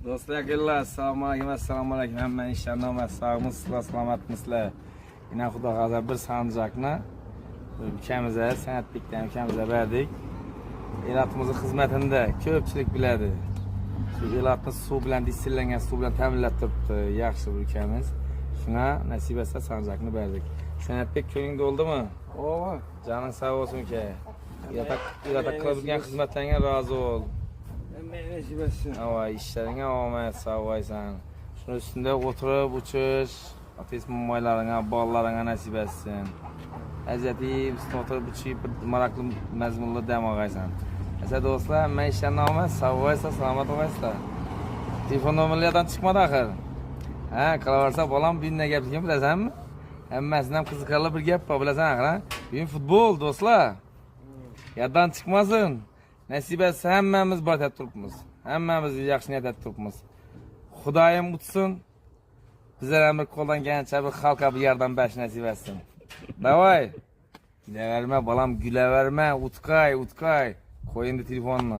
Dostlar gelirler. Assalamu alaikum. Hemen inşallah sağımız, selametmişler. Yine Xudo xazar bir sancakna ülkemize, sanatlikten ülkemize verdik. Elatımızın hizmetinde köpçülük biledi. Şu elatını su bilen, disillenen su bilen teminlep turibdi. Yaxşı bu ülkemiz. Şuna nasip etse sancakını verdik. Sanatbek köyünde oldu mu? Ova. Canın sağ olsun ki. Elata kılabilgen hizmetlerine razı ol. Emeğine nasip etsin. Ava işlerine amet sağ olaysan. Şunun üstünde oturup uçuş. Ateist mummaylarına, ballarına nasip etsin. Əziyyəti üstüne oturup uçuyup maraklı məzmunlu dem ağaysan. Mesela dostlar, mən işlerine amet sağ olaysa, selamet olaysa. Telefon numarlardan çıkmadı axır. Ha, kalavarsa balam bir ne gep kim bilesən mi? Hem kızıkarlı bir gep var bilesən axır ha? Bugün futbol dostlar. Yaddan çıkmasın. Nasip etse hemmemiz bat turupmuz. Hemmemiz yaxşı niyet et turupmuz. Xudayım utsun. Bizler bir koldan gençe bir halka bir yerden beş nasip etsin. Davay. Güle verme balam güle verme. Utkay. Koyun da telefonla.